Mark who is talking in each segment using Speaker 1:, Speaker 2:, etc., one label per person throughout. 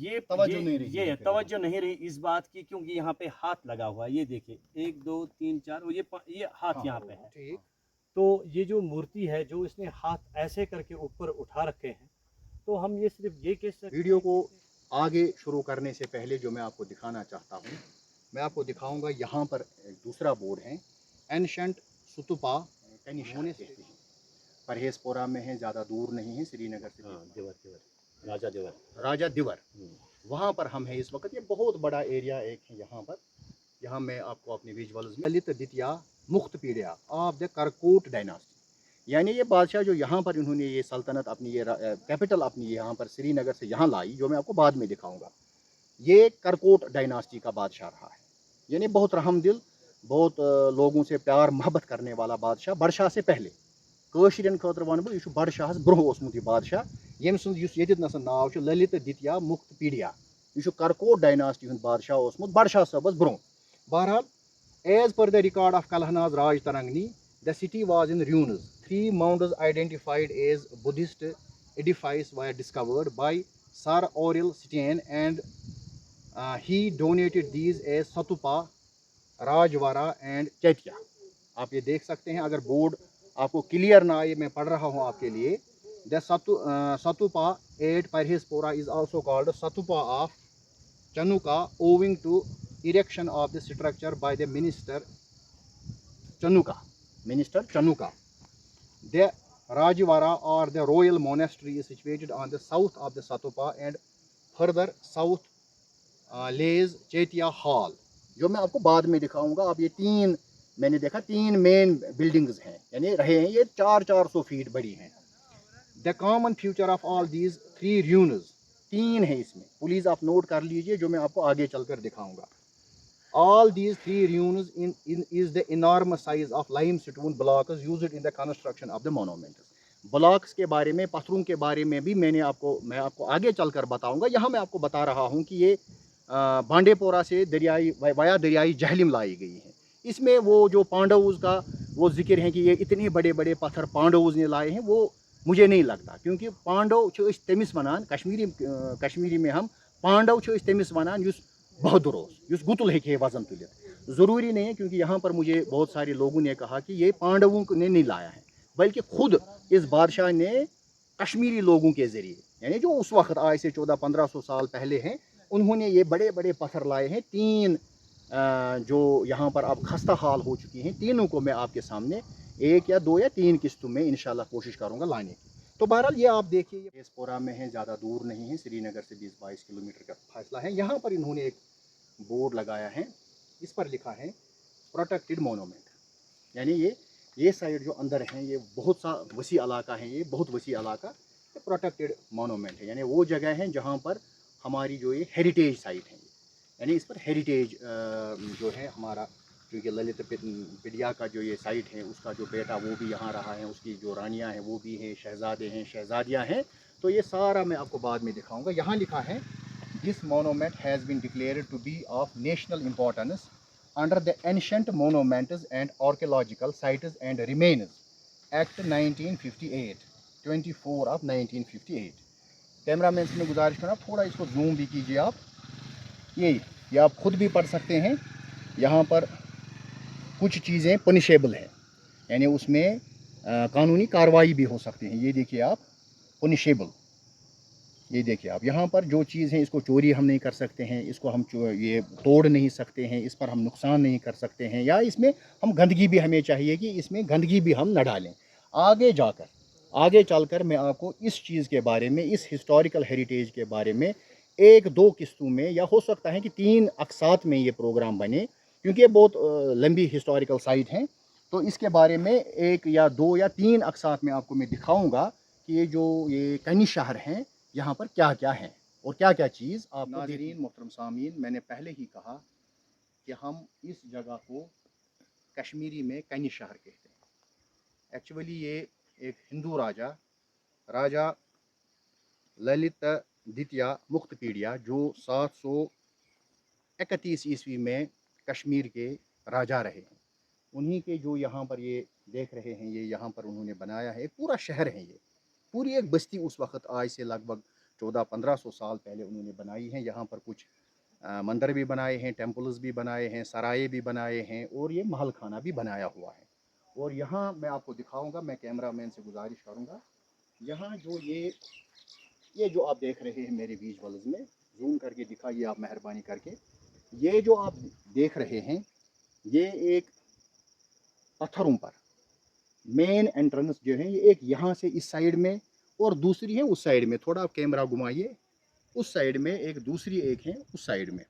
Speaker 1: یہ
Speaker 2: توجہ نہیں رہی
Speaker 1: یہ
Speaker 2: ہے پہ
Speaker 1: توجہ نہیں رہی اس بات کی، کیونکہ یہاں پہ ہاتھ لگا ہوا ہے، یہ دیکھیں 1 2 3 4 اور یہ ہاتھ
Speaker 2: ہاں
Speaker 1: یہاں پہ ہے۔
Speaker 2: ٹھیک
Speaker 1: تو یہ جو مورتی ہے جو اس نے ہاتھ ایسے کر کے اوپر اٹھا رکھے ہیں، تو ہم یہ صرف یہ کہہ سکتے
Speaker 2: ویڈیو
Speaker 1: ہیں
Speaker 2: کو آگے شروع کرنے سے پہلے جو میں آپ کو دکھانا چاہتا ہوں، میں آپ کو دکھاؤں گا یہاں پر ایک دوسرا بورڈ ہے، اینشنٹ ستوپا کنیشا کہتے ہیں، پرہیز پورہ میں ہے، زیادہ دور نہیں ہے سری نگر سے،
Speaker 1: دیور راجہ دیور
Speaker 2: راجہ دیور، وہاں پر ہم ہیں اس وقت۔ یہ بہت بڑا ایریا ایک ہے یہاں پر، یہاں میں آپ کو اپنے ویژولز میں للت دتیا مخت پیڑیا آف دا کرکوٹ ڈائناسٹی، یعنی یہ بادشاہ جو یہاں پر انہوں نے یہ سلطنت اپنی یہ کیپٹل اپنی یہاں پر سری نگر سے یہاں لائی، جو میں آپ کو بعد میں دکھاؤں گا، یہ کرکوٹ ڈائناسٹی کا بادشاہ رہا ہے، یعنی بہت رحم دل، بہت لوگوں سے پیار محبت کرنے والا بادشاہ، بادشاہ سے پہلے کٲشرین خٲطرٕ وَنہٕ بہٕ یہِ چھُ بڑشاہس برونٛہہ اوسمُت یہِ بادشاہ، ییٚمہِ سُنٛد یُس ییٚتیٚتھ نسن ناو چھُ للت دتیا مخت پیڑیا، یہ کرکوٹ ڈائناسٹی ہند بادشاہ اوسمت بادشاہ صٲبس برونٛہہ۔ بہرحال as per the record of Kalhana's Rajatarangini, the city was in ruins. 3 mounds identified as Buddhist edifices were discovered by Sir Aurel Stein, and he donated these as Satupa, Rajvara and Chaitya. آپ یہ دیکھ سکتے ہیں، اگر board آپ کو clear نہ آئے میں پڑھ رہا ہوں آپ کے لیے، دا Stupa at Parihaspora is also called stupa of Chankuna owing to erection of the structure by the minister Chanuka. The Rajvara or the royal monastery is situated on the south of the Satupa, and further south lays Chaitya Hall, جو میں آپ کو بعد میں دکھاؤں گا۔ اب یہ 3 میں نے دیکھا 3 مین بلڈنگز ہیں، یعنی رہے ہیں یہ 400 فیٹ بڑی ہیں۔ The common future of all these 3 ruins، 3 ہیں اس میں، پلیز آپ نوٹ کر لیجئے، جو میں آپ کو آگے چل کر دکھاؤں گا۔ All these 3 ruins is the enormous size of limestone blocks used in the construction of the monuments. Blocks کے بارے میں، پتھروں کے بارے میں بھی میں آپ کو آگے چل کر بتاؤں گا۔ یہاں میں آپ کو بتا رہا ہوں کہ یہ بانڈے پورہ سے دریائی جہلم لائی گئی ہے۔ اس میں وہ جو پانڈوز کا وہ ذکر ہے کہ یہ اتنے بڑے بڑے پتھر پانڈوز نے لائے ہیں، وہ مجھے نہیں لگتا، کیونکہ پانڈو تمس ونان کشمیری میں ہم پانڈو تمس ونان یس بہادر اس گتل ہیکے وزن تلت، ضروری نہیں ہے، کیونکہ یہاں پر مجھے بہت سارے لوگوں نے کہا کہ یہ پانڈووں نے نہیں لایا ہے، بلکہ خود اس بادشاہ نے کشمیری لوگوں کے ذریعے، یعنی جو اس وقت آج سے 1400-1500 سال پہلے ہیں، انہوں نے یہ بڑے بڑے پتھر لائے ہیں۔ 3 جو یہاں پر اب خستہ حال ہو چکی ہیں، تینوں کو میں آپ کے سامنے 1 یا 2 یا 3 قسطوں میں انشاءاللہ کوشش کروں گا لانے کی۔ تو بہرحال یہ آپ دیکھیے، یہ پرہیز پورہ میں ہے، زیادہ دور نہیں ہے، سری نگر سے 20-22 کلومیٹر کا فاصلہ ہے۔ یہاں پر انہوں نے ایک بورڈ لگایا ہے، اس پر لکھا ہے پروٹیکٹڈ مونومنٹ، یعنی یہ سائڈ جو اندر ہیں، یہ بہت سا وسیع علاقہ ہے، یہ بہت وسیع علاقہ پروٹیکٹڈ مونومنٹ ہے، یعنی وہ جگہ ہیں جہاں پر ہماری جو یہ ہیریٹیج سائٹ ہے، یعنی اس پر ہیریٹیج جو ہے ہمارا، کیونکہ للت پیڑیا کا جو یہ سائٹ ہے، اس کا جو بیٹا وہ بھی یہاں رہا ہے، اس کی جو رانیاں ہیں وہ بھی ہیں، شہزادے ہیں، شہزادیاں ہیں، تو یہ سارا میں آپ کو بعد میں دکھاؤں گا۔ یہاں لکھا ہے This monument has been declared to be of national importance under the Ancient Monuments and Archaeological Sites and Remains Act 1958, 24 of 1958۔ Camera مین سے میں گزارش کرنا تھوڑا اس کو زوم بھی کیجیے آپ، یہ آپ خود بھی پڑھ سکتے ہیں۔ یہاں پر کچھ چیزیں پنشیبل ہیں، یعنی اس میں قانونی کارروائی بھی ہو سکتی ہیں۔ یہ دیکھیے آپ، پنشیبل، یہ دیکھیے آپ، یہاں پر جو چیز ہے اس کو چوری ہم نہیں کر سکتے ہیں، اس کو ہم یہ توڑ نہیں سکتے ہیں، اس پر ہم نقصان نہیں کر سکتے ہیں، یا اس میں ہم گندگی بھی، ہمیں چاہیے کہ اس میں گندگی بھی ہم نہ ڈالیں۔ آگے چل کر میں آپ کو اس چیز کے بارے میں، اس ہسٹوریکل ہیریٹیج کے بارے میں 1-2 قسطوں میں، یا ہو سکتا ہے کہ 3 اقساط میں یہ پروگرام بنے، کیونکہ یہ بہت لمبی ہسٹوریکل سائٹ ہیں، تو اس کے بارے میں 1 یا 2 یا 3 اقساط میں آپ کو میں دکھاؤں گا کہ یہ کنی شہر ہیں، یہاں پر کیا کیا ہیں اور کیا کیا چیز آپ کو۔ ناظرین محترم سامعین، میں نے پہلے ہی کہا کہ ہم اس جگہ کو کشمیری میں کنی شہر کہتے ہیں۔ ایکچولی یہ ایک ہندو راجہ للت دتیا مخت پیڑیا، جو 731 عیسوی میں کشمیر کے راجہ رہے ہیں، انہی کے جو یہاں پر یہ دیکھ رہے ہیں، یہ یہاں پر انہوں نے بنایا ہے، ایک پورا شہر ہے، یہ پوری ایک بستی اس وقت آج سے لگ بھگ 1400-1500 साल पहले उन्होंने बनाई हैं। यहाँ पर कुछ मंदिर भी बनाए हैं, टेम्पल्स भी बनाए हैं, सराय भी बनाए हैं और ये महल खाना भी बनाया हुआ है। और यहाँ मैं आपको दिखाऊंगा, मैं कैमरामैन से गुजारिश करूँगा, यहाँ जो ये जो आप देख रहे हैं मेरे विजुअल्स में, जूम करके दिखाइए आप मेहरबानी करके। ये जो आप देख रहे हैं ये एक पत्थरों पर मेन एंट्रेंस जो है, ये एक यहाँ से इस साइड में और दूसरी है उस साइड में। थोड़ा आप कैमरा घुमाइए, उस साइड में एक, दूसरी एक है उस साइड में,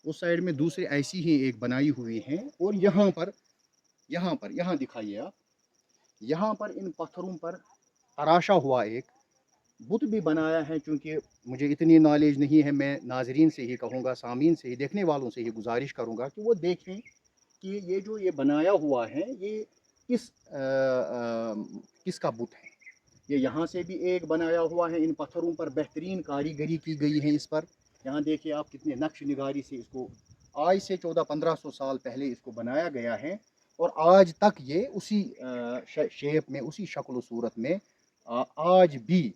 Speaker 2: उस साइड में दूसरी ऐसी ही एक बनाई हुई है। और यहाँ दिखाइए आप, यहाँ पर इन पत्थरों पर तराशा हुआ एक बुत भी बनाया है। चूँकि मुझे इतनी नॉलेज नहीं है, मैं नाजरीन से ही कहूँगा, सामीन से ही, देखने वालों से ही गुजारिश करूँगा कि वो देखें कि ये जो ये बनाया हुआ है ये किसका बुत है। ये यहाँ से भी एक बनाया हुआ है, इन पत्थरों पर बेहतरीन कारीगरी की गई है इस पर। यहाँ देखिए आप कितने नक्श निगारी से इसको, आज से 1400-1500 साल पहले इसको बनाया गया है और आज तक ये उसी शेप में, उसी शक्ल सूरत में आज भी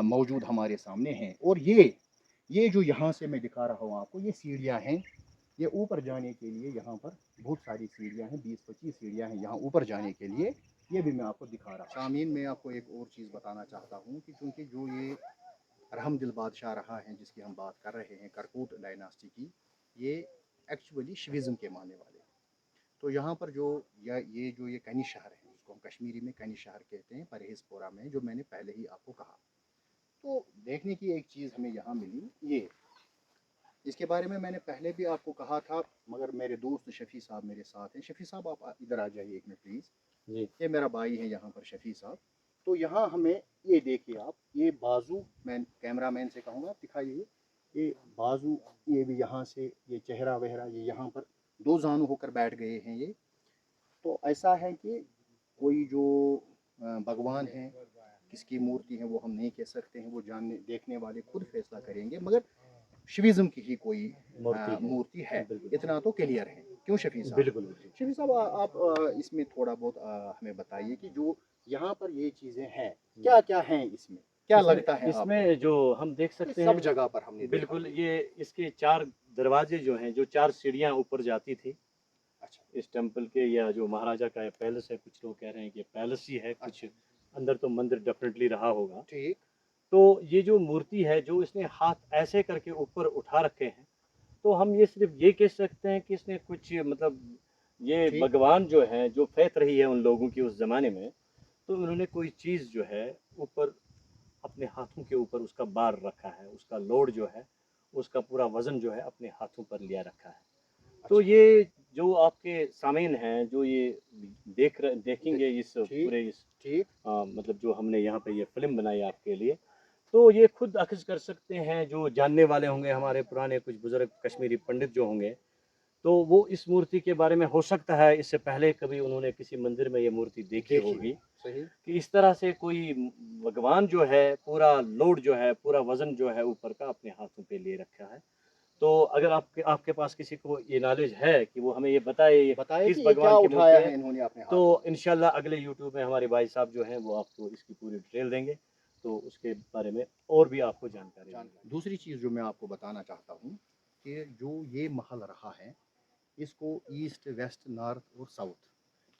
Speaker 2: मौजूद हमारे सामने हैं। और ये जो यहाँ से मैं दिखा रहा हूँ आपको, ये सीढ़ियाँ हैं। ये ऊपर जाने के लिए यहाँ पर बहुत सारी सीढ़ियाँ हैं, 20-25 सीढ़ियाँ हैं यहाँ ऊपर जाने के लिए। ये भी मैं आपको दिखा रहा हूँ। सामीन, मैं आपको एक और चीज़ बताना चाहता हूँ कि चूँकि जो ये रहमदिल बादशाह रहा है जिसकी हम बात कर रहे हैं, करकूट डायनास्टी की, ये एक्चुअली शिविज़म के मानने वाले हैं। तो यहाँ पर जो ये कनी शहर है, जिसको हम कश्मीरी में कनी शहर कहते हैं, परहेजपोरा में, जो मैंने पहले ही आपको कहा, तो देखने की एक चीज़ हमें यहाँ मिली। ये इसके बारे में मैंने पहले भी आपको कहा था, मगर मेरे दोस्त शफ़ी साहब मेरे साथ हैं। शफ़ी साहब आप इधर आ जाइए एक मिनट प्लीज़ जी। ये मेरा भाई है यहाँ पर शफ़ी साहब। तो यहाँ हमें ये देखिए आप, ये बाजू, मैं कैमरामैन से कहूँगा दिखाइए, ये बाजू, ये भी यहाँ से ये चेहरा वहरा, ये यहाँ पर दो जानू होकर बैठ गए हैं ये। तो ऐसा है कि कोई जो भगवान है, किसकी मूर्ति है वो हम नहीं कह सकते हैं, वो जानने देखने वाले खुद फैसला करेंगे, मगर शिविज़म की ही कोई मूर्ति है, इतना तो क्लियर है। क्यों शफ़ी साहब? बिल्कुल। शफ़ी साहब आप इसमें थोड़ा बहुत हमें बताइए कि जो यहाँ पर ये चीज़ें हैं, क्या क्या हैं इसमें, क्या लगता है
Speaker 1: इसमें
Speaker 2: आपको?
Speaker 1: जो हम देख सकते हैं
Speaker 2: सब जगह पर हमने
Speaker 1: बिल्कुल, ये इसके 4 दरवाजे जो हैं, जो 4 सीढ़ियाँ ऊपर जाती थी
Speaker 2: अच्छा,
Speaker 1: इस टेम्पल के, या जो महाराजा का पैलेस है, कुछ लोग कह रहे हैं कि पैलेस ही है, कुछ अंदर तो मंदिर डेफिनेटली रहा होगा।
Speaker 2: ठीक।
Speaker 1: तो ये जो मूर्ति है, जो इसने हाथ ऐसे करके ऊपर उठा रखे हैं, तो हम ये सिर्फ ये कह सकते हैं कि इसने कुछ मतलब ये भगवान जो है, जो फैथ रही है उन लोगों की उस ज़माने में, तो उन्होंने कोई चीज़ जो है ऊपर अपने हाथों के ऊपर उसका बार रखा है, उसका लोड जो है, उसका पूरा वज़न जो है अपने हाथों पर लिया रखा है। तो ये जो आपके सामीन हैं, जो ये देखेंगे इस पूरे इस मतलब जो हमने यहाँ पे ये फ़िल्म बनाई आपके लिए, तो ये खुद अख़ज़ कर सकते हैं, जो जानने वाले होंगे, हमारे पुराने कुछ बुज़ुर्ग कश्मीरी पंडित जो होंगे, तो वो इस मूर्ति के बारे में हो सकता है इससे पहले कभी उन्होंने किसी मंदिर में ये मूर्ति देखी होगी,
Speaker 2: सही।
Speaker 1: कि इस तरह से कोई भगवान जो है, पूरा लोड जो है, पूरा वज़न जो है ऊपर का अपने हाथों पे लिए रखा है। तो अगर आपके पास किसी को ये नॉलेज है कि वो हमें ये बताए किस
Speaker 2: कि
Speaker 1: भगवान की
Speaker 2: उठाया
Speaker 1: मूर्ति
Speaker 2: है इन्होंने अपने हाथ,
Speaker 1: तो इंशाल्लाह अगले यूट्यूब में हमारे भाई साहब जो हैं वो आपको इसकी पूरी डिटेल देंगे, तो उसके बारे में और भी आपको जानकारी देंगे।
Speaker 2: दूसरी चीज़ जो मैं आपको बताना चाहता हूँ कि जो ये महल रहा है, इसको ईस्ट, वेस्ट, नॉर्थ और साउथ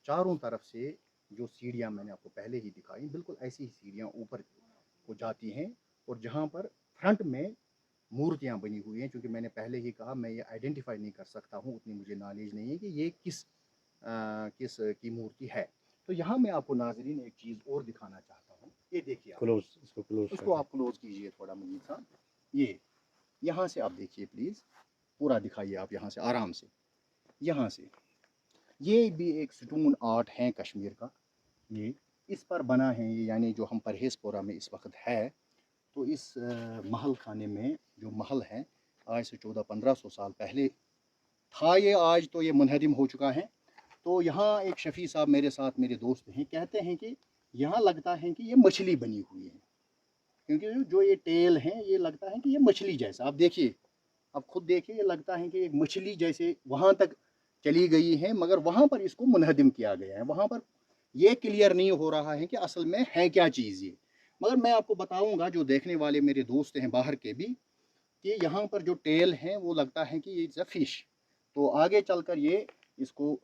Speaker 2: चारों तरफ से जो सीढ़ियाँ मैंने आपको पहले ही दिखाई, बिल्कुल ऐसी ही सीढ़ियाँ ऊपर को जाती हैं। और जहाँ पर फ्रंट में मूर्तियाँ बनी हुई हैं, क्योंकि मैंने पहले ही कहा मैं ये आइडेंटिफाई नहीं कर सकता हूँ, उतनी मुझे नॉलेज नहीं है कि ये किस की मूर्ति है। तो यहाँ मैं आपको नाज़रीन एक चीज़ और दिखाना चाहता हूँ। ये देखिए, इसको आप क्लोज कीजिए थोड़ा मुझे साहब। ये यहाँ से आप देखिए प्लीज़, पूरा दिखाइए आप यहाँ से आराम से। यहाँ से ये भी एक स्टोन आर्ट है कश्मीर का, ये इस पर बना है ये, यानी जो हम परहेजपोरा में इस वक्त है, तो इस महल खाने में जो महल है, आज से 1400-1500 साल पहले था ये, आज तो ये मुनहदिम हो चुका है। तो यहाँ एक शफ़ी साहब मेरे साथ, मेरे दोस्त हैं, कहते हैं कि यहाँ लगता है कि ये मछली बनी हुई है, क्योंकि जो ये टेल है ये लगता है कि ये मछली जैसा, आप देखिए, आप खुद देखिए, ये लगता है कि एक मछली जैसे वहाँ तक चली गई है, मगर वहाँ पर इसको मुनहदिम किया गया है। वहाँ पर ये क्लियर नहीं हो रहा है कि असल में है क्या चीज़ ये, मगर मैं आपको बताऊंगा, जो देखने वाले मेरे दोस्त हैं बाहर के भी, कि यहाँ पर जो टेल है वो लगता है कि ये इट्स अ फिश। तो आगे चलकर ये इसको,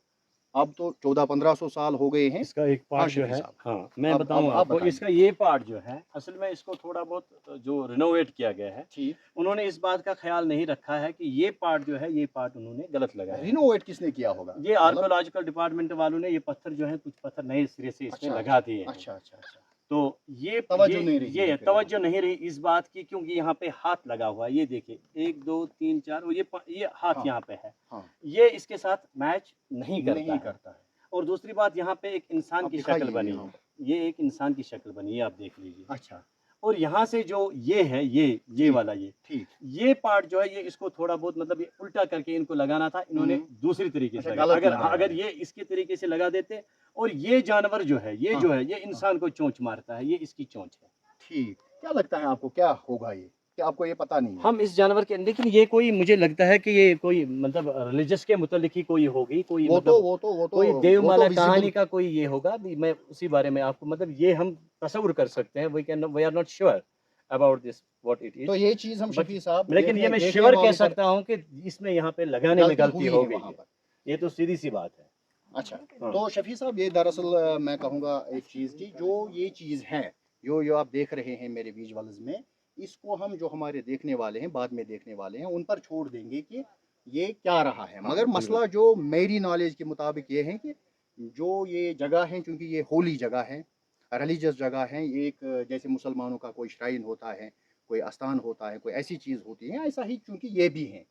Speaker 2: अब तो 1400-1500 साल हो गए हैं।
Speaker 1: इसका एक
Speaker 2: हाँ
Speaker 1: पार्ट जो
Speaker 2: शफी
Speaker 1: है,
Speaker 2: साहब,
Speaker 1: हाँ मैं
Speaker 2: अब
Speaker 1: बताऊं
Speaker 2: आप
Speaker 1: आपको,
Speaker 2: बताइए।
Speaker 1: इसका ये पार्ट जो है असल में इसको थोड़ा बहुत जो रिनोवेट किया गया है,
Speaker 2: ठीक,
Speaker 1: उन्होंने इस बात का ख्याल नहीं रखा है कि ये पार्ट जो है, ये पार्ट उन्होंने गलत लगाया है।
Speaker 2: रिनोवेट किसने किया होगा?
Speaker 1: ये
Speaker 2: मतलब
Speaker 1: आर्कोलॉजिकल डिपार्टमेंट वालों ने ये पत्थर जो है, कुछ पत्थर नए सिरे से इसमें
Speaker 2: अच्छा
Speaker 1: लगा दिए हैं।
Speaker 2: अच्छा अच्छा अच्छा,
Speaker 1: तो ये
Speaker 2: तवज्जो नहीं रही है
Speaker 1: ये
Speaker 2: फिर
Speaker 1: तवज्जो नहीं रही इस बात की, क्योंकि यहाँ पे हाथ लगा हुआ है, ये देखिए 1 2 3 4, और ये हाथ
Speaker 2: हाँ,
Speaker 1: यहाँ पे है,
Speaker 2: हाँ,
Speaker 1: ये इसके साथ मैच नहीं करता
Speaker 2: नहीं
Speaker 1: है।
Speaker 2: करता है।
Speaker 1: और दूसरी बात, यहाँ पे एक इंसान
Speaker 2: आप
Speaker 1: की
Speaker 2: दिखाइए
Speaker 1: शक्ल बनी
Speaker 2: यहाँ
Speaker 1: है,
Speaker 2: पर।
Speaker 1: ये एक इंसान की शक्ल बनी है, आप देख लीजिए।
Speaker 2: अच्छा,
Speaker 1: और यहाँ से जो ये है, ये
Speaker 2: ठीक,
Speaker 1: वाला
Speaker 2: ठीक,
Speaker 1: ये पार्ट जो है, ये इसको थोड़ा बहुत मतलब ये उल्टा करके इनको लगाना था, इन्होंने दूसरी तरीके से
Speaker 2: अच्छा,
Speaker 1: लगाया।
Speaker 2: गलत
Speaker 1: अगर
Speaker 2: लगाया
Speaker 1: अगर
Speaker 2: है।
Speaker 1: ये इसके तरीके से लगा देते, और ये जानवर जो है, ये
Speaker 2: हाँ,
Speaker 1: जो है, ये इंसान को चोंच मारता है, ये इसकी चोंच है।
Speaker 2: ठीक। क्या लगता है आपको, क्या होगा ये? क्या आपको ये पता नहीं है?
Speaker 1: हम इस जानवर के, लेकिन ये कोई, मुझे लगता है कि ये कोई मतलब रिलीजियस के मुतालिक ही कोई होगी, कोई मतलब कोई देवमाला कहानी का कोई ये होगा भी। मैं उसी बारे में आपको मतलब ये हम तस्वुर कर सकते हैं, we are not sure about this what it
Speaker 2: तो
Speaker 1: इज।
Speaker 2: ये चीज हम शफी साहब,
Speaker 1: लेकिन ये मैं
Speaker 2: देखने
Speaker 1: श्योर कह
Speaker 2: वालों पर
Speaker 1: सकता हूँ कि इसमें यहाँ पे लगाने में गलती
Speaker 2: हुई
Speaker 1: हो
Speaker 2: है
Speaker 1: गई
Speaker 2: वहाँ
Speaker 1: है,
Speaker 2: पर।
Speaker 1: ये तो सीधी सी बात है।
Speaker 2: अच्छा,
Speaker 1: हाँ।
Speaker 2: तो शफी साहब, ये दरअसल मैं कहूँगा एक चीज़ की, जो ये चीज़ है, जो आप देख रहे हैं मेरे विजुअल्स में, इसको हम, जो हमारे देखने वाले हैं, बाद में देखने वाले हैं, उन पर छोड़ देंगे कि ये क्या रहा है।
Speaker 1: हाँ,
Speaker 2: मगर मसला जो मेरी नॉलेज के मुताबिक ये है कि जो ये जगह है, चूँकि ये होली जगह है, रिलीजियस जगह है, ये एक जैसे मुसलमानों का कोई श्राइन होता है, कोई आस्थान होता है, कोई ऐसी चीज़ होती है, ऐसा ही चूँकि ये भी है।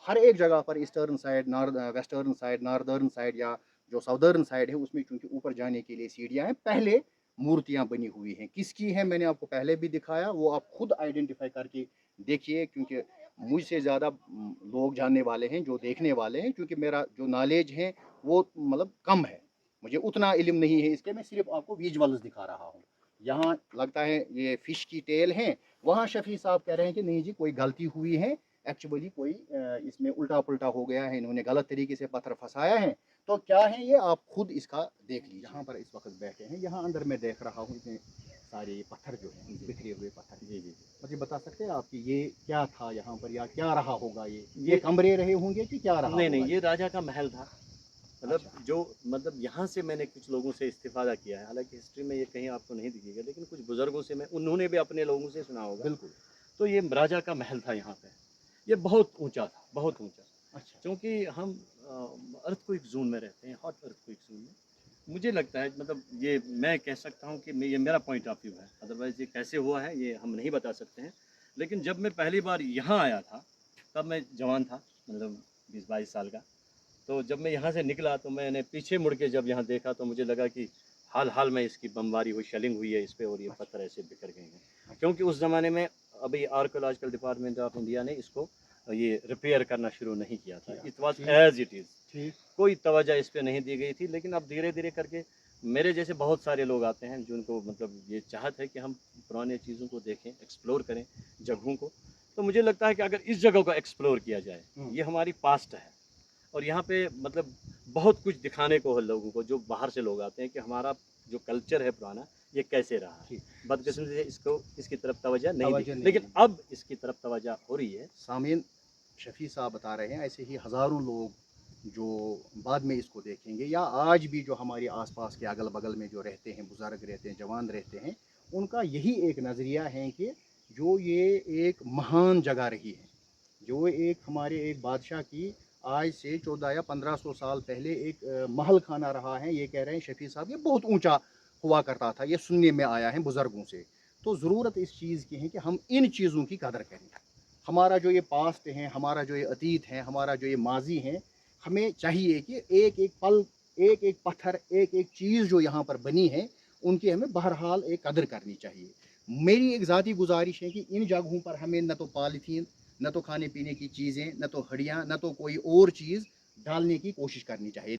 Speaker 2: हर एक जगह पर eastern side, north western side, northern side, या जो साउदर्न साइड है, उसमें चूंकि ऊपर जाने के लिए सीढ़ियाँ हैं, पहले मूर्तियाँ बनी हुई हैं। किसकी हैं मैंने आपको पहले भी दिखाया, वो आप खुद आइडेंटिफाई करके देखिए, क्योंकि मुझसे ज़्यादा लोग जानने वाले हैं, जो देखने वाले हैं, क्योंकि मेरा जो नॉलेज है वो मतलब कम है, मुझे उतना इल्म नहीं है इसके। मैं सिर्फ आपको विजुअल्स दिखा रहा हूँ। यहाँ लगता है ये फिश की टेल है, वहाँ शफी साहब कह रहे हैं कि नहीं जी, कोई गलती हुई है, एक्चुअली कोई इसमें उल्टा पुल्टा हो गया है, इन्होंने गलत तरीके से पत्थर फंसाया है। तो क्या है ये, आप खुद इसका देख लीजिए। यहाँ पर इस वक्त बैठे हैं, यहाँ अंदर मैं देख रहा हूँ इतने सारे पत्थर जो हैं, बिखरे हुए पत्थर।
Speaker 1: जी जी।
Speaker 2: मुझे बता सकते हैं आप कि ये क्या था यहाँ पर, या क्या रहा होगा? ये कमरे रहे होंगे कि क्या रहा?
Speaker 1: नहीं, ये राजा का महल था। मतलब
Speaker 2: अच्छा।
Speaker 1: जो मतलब यहाँ से मैंने कुछ लोगों से इस्तिफादा किया है, हालांकि हिस्ट्री में ये कहीं आपको नहीं दिखेगा, लेकिन कुछ बुजुर्गों से मैं, उन्होंने भी अपने लोगों से सुना होगा।
Speaker 2: बिल्कुल।
Speaker 1: तो ये राजा का महल था यहाँ पे। ये बहुत ऊंचा था, बहुत ऊंचा।
Speaker 2: अच्छा,
Speaker 1: क्योंकि हम अर्थक्वेक जोन में रहते हैं, हॉट अर्थक्वेक जोन में। मुझे लगता है मतलब ये मैं कह सकता हूँ कि ये मेरा पॉइंट ऑफ व्यू है, अदरवाइज ये कैसे हुआ है ये हम नहीं बता सकते हैं। लेकिन जब मैं पहली बार यहाँ आया था, तब मैं जवान था, मतलब 20-22 साल का। तो जब मैं यहाँ से निकला तो मैंने पीछे मुड़ के जब यहाँ देखा, तो मुझे लगा कि हाल में इसकी बमबारी हुई, शेलिंग हुई है इस पे, और ये पत्थर ऐसे बिखर गए हैं। क्योंकि उस ज़माने में अभी आर्कोलॉजिकल डिपार्टमेंट ऑफ इंडिया ने इसको ये रिपेयर करना शुरू नहीं किया था। It was as it is,
Speaker 2: ठीक।
Speaker 1: कोई तवज्जो इस पे नहीं दी गई थी। लेकिन अब धीरे धीरे करके मेरे जैसे बहुत सारे लोग आते हैं जिनको मतलब ये चाहत है कि हम पुराने चीज़ों को देखें, एक्सप्लोर करें जगहों को। तो मुझे लगता है कि अगर इस जगह को एक्सप्लोर किया जाए, ये हमारी पास्ट है, और यहाँ पे मतलब बहुत कुछ दिखाने को है लोगों को, जो बाहर से लोग आते हैं, कि हमारा जो कल्चर है पुराना, ये कैसे रहा है। बदकिस्मती से इसकी तरफ तवज्जो नहीं दी, लेकिन अब इसकी तरफ तवज्जो हो रही है।
Speaker 2: सामीन, शफी साहब बता रहे हैं, ऐसे ही हज़ारों लोग जो बाद में इसको देखेंगे, या आज भी जो हमारे आसपास के अगल बगल में जो रहते हैं, बुज़ुर्ग रहते हैं, जवान रहते हैं, उनका यही एक नज़रिया है कि जो ये एक महान जगह रही है, जो एक हमारे एक बादशाह की आज से 14 या 1500 साल पहले एक महल खाना रहा है। ये कह रहे हैं शफी साहब, ये बहुत ऊंचा हुआ करता था, ये सुनने में आया है बुज़ुर्गों से। तो ज़रूरत इस चीज़ की है कि हम इन चीज़ों की कदर करें। हमारा जो ये पास्ट है, हमारा जो ये अतीत है, हमारा जो ये माजी है, हमें चाहिए कि एक एक पल, एक एक पत्थर, एक एक चीज़ जो यहाँ पर बनी है, उनकी हमें बहरहाल एक कदर करनी चाहिए। मेरी एक ज़ाती गुजारिश है कि इन जगहों पर हमें न तो पॉलीथीन, न तो खाने पीने की चीज़ें, न तो हड्डियाँ, न तो कोई और चीज़ डालने की कोशिश करनी चाहिए।